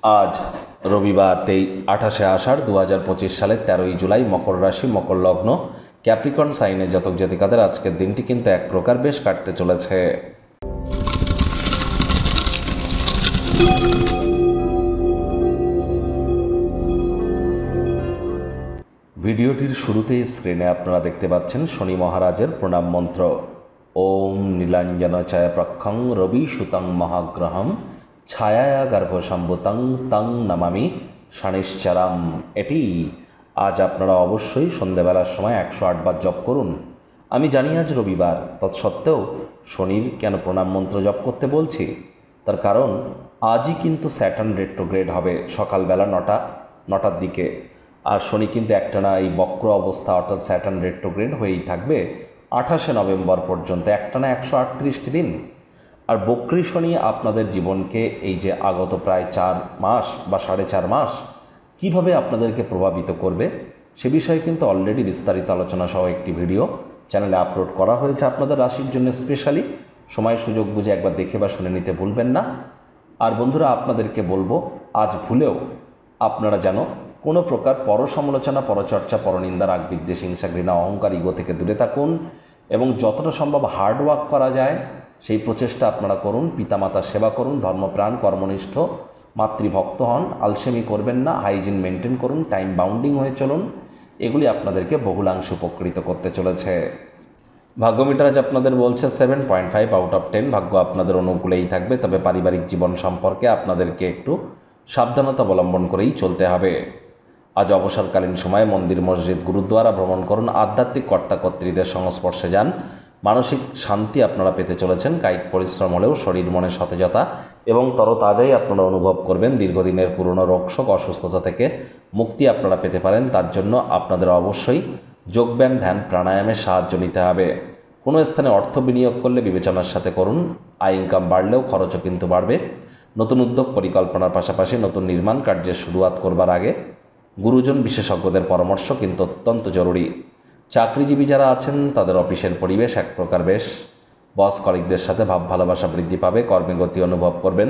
আজ রবিবার 28শে আষাঢ় 2025 সালের 13ই জুলাই, মকর রাশি, মকর লগ্ন, ক্যাপ্রিকর্ন সাইনের জাতক জাতিকাদের আজকের দিনটি কিন্তু এক প্রকার বেশ কাটতে চলেছে। ভিডিওটির শুরুতেই স্ক্রিনে আপনারা দেখতে পাচ্ছেন শনি মহারাজের প্রণাম মন্ত্র। ওম নীলাঞ্জন ছায়াপ্রক্ষং রবি সুতং মহাগ্রহম ছায়া গর্ভসম্ভূতং তং নমামি শনিশ্চরম। এটি আজ আপনারা অবশ্যই সন্ধ্যেবেলার সময় 108 বার জপ করুন। আমি জানি আজ রবিবার, তৎসত্ত্বেও শনির কেন প্রণাম মন্ত্র জপ করতে বলছি, তার কারণ আজই কিন্তু স্যাটার্ন রেট্রোগ্রেড হবে সকালবেলা 9টার দিকে। আর শনি কিন্তু একটানা এই বক্র অবস্থা অর্থাৎ স্যাটার্ন রেট্রোগ্রেড হয়েই থাকবে 28শে নভেম্বর পর্যন্ত, একটানা 138টি দিন। আর বক্রী শনি আপনাদের জীবনকে এই যে আগত প্রায় 4 মাস বা 4.5 মাস কীভাবে আপনাদেরকে প্রভাবিত করবে সে বিষয়ে কিন্তু অলরেডি বিস্তারিত আলোচনা সহ একটি ভিডিও চ্যানেলে আপলোড করা হয়েছে আপনাদের রাশির জন্য স্পেশালি। সময় সুযোগ বুঝে একবার দেখে বা শুনে নিতে ভুলবেন না। আর বন্ধুরা, আপনাদেরকে বলবো আজ ভুলেও আপনারা যেন কোনো প্রকার পরসমালোচনা, পরচর্চা, পরনিন্দা, রাগ, বিদ্বেষ, হিংসা, ঘৃণা, অহংকার, ইগো থেকে দূরে থাকুন এবং যতটা সম্ভব হার্ড ওয়ার্ক করা যায় সেই প্রচেষ্টা আপনারা করুন। পিতামাতার সেবা করুন, ধর্মপ্রাণ, কর্মনিষ্ঠ, মাতৃভক্ত হন, আলসেমি করবেন না, হাইজিন মেনটেন করুন, টাইম বাউন্ডিং হয়ে চলুন। এগুলি আপনাদেরকে বহুলাংশ উপকৃত করতে চলেছে। ভাগ্য মিটার আজ আপনাদের বলছে 7.5 আউট অফ 10। ভাগ্য আপনাদের অনুকূলেই থাকবে, তবে পারিবারিক জীবন সম্পর্কে আপনাদেরকে একটু সাবধানতা অবলম্বন করেই চলতে হবে। আজ অবসরকালীন সময়ে মন্দির, মসজিদ, গুরুদ্বারা ভ্রমণ করুন, আধ্যাত্মিক কর্তাকর্ত্রীদের সংস্পর্শে যান। মানসিক শান্তি আপনারা পেতে চলেছেন। কায়িক পরিশ্রম হলেও শরীর মনে সতেজতা এবং তরতাজাই আপনারা অনুভব করবেন। দীর্ঘদিনের পুরনো রোগশোক, অসুস্থতা থেকে মুক্তি আপনারা পেতে পারেন। তার জন্য আপনাদের অবশ্যই যোগব্যায়াম, ধ্যান, প্রাণায়ামের সাহায্য নিতে হবে। কোনো স্থানে অর্থ বিনিয়োগ করলে বিবেচনার সাথে করুন। আয় ইনকাম বাড়লেও খরচও কিন্তু বাড়বে। নতুন উদ্যোগ পরিকল্পনার পাশাপাশি নতুন নির্মাণ কার্যের শুরুয়াত করবার আগে গুরুজন বিশেষজ্ঞদের পরামর্শ কিন্তু অত্যন্ত জরুরি। চাকরিজীবী যারা আছেন তাদের অফিসের পরিবেশ এক প্রকার বেশ। বস কলিগদের সাথে ভাব ভালোবাসা বৃদ্ধি পাবে, কর্মে গতি অনুভব করবেন।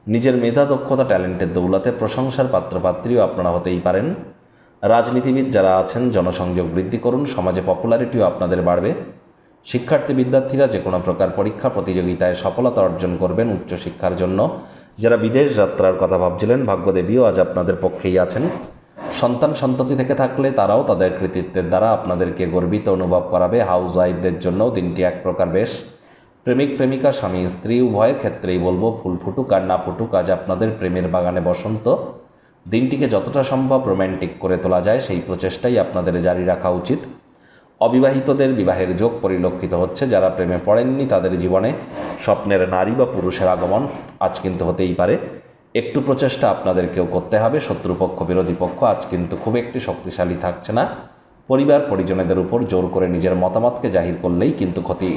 নিজের মেধা, দক্ষতা, ট্যালেন্টের দৌলতে প্রশংসার পাত্রপাত্রীও আপনারা হতেই পারেন। রাজনীতিবিদ যারা আছেন জনসংযোগ বৃদ্ধি করুন, সমাজে পপুলারিটিও আপনাদের বাড়বে। শিক্ষার্থী বিদ্যার্থীরা যে কোনো প্রকার পরীক্ষা প্রতিযোগিতায় সফলতা অর্জন করবেন। উচ্চশিক্ষার জন্য যারা বিদেশ যাত্রার কথা ভাবছিলেন, ভাগ্যদেবীও আজ আপনাদের পক্ষেই আছেন। সন্তান সন্ততি থেকে থাকলে তারাও তাদের কৃতিত্বের দ্বারা আপনাদেরকে গর্বিত অনুভব করাবে। হাউস ওয়াইফদের জন্যও দিনটি এক প্রকার বেশ। প্রেমিক প্রেমিকা, স্বামী স্ত্রী উভয়ের ক্ষেত্রেই বলবো ফুল ফুটুক আর না ফুটুক, আজ আপনাদের প্রেমের বাগানে বসন্ত। দিনটিকে যতটা সম্ভব রোম্যান্টিক করে তোলা যায় সেই প্রচেষ্টাই আপনাদের জারি রাখা উচিত। অবিবাহিতদের বিবাহের যোগ পরিলক্ষিত হচ্ছে। যারা প্রেমে পড়েননি তাদের জীবনে স্বপ্নের নারী বা পুরুষের আগমন আজ কিন্তু হতেই পারে। একটু প্রচেষ্টা আপনাদেরকেও করতে হবে। শত্রুপক্ষ, বিরোধী পক্ষ আজ কিন্তু খুব একটি শক্তিশালী থাকছে না। পরিবার পরিজনেদের উপর জোর করে নিজের মতামতকে জাহির করলেই কিন্তু ক্ষতি।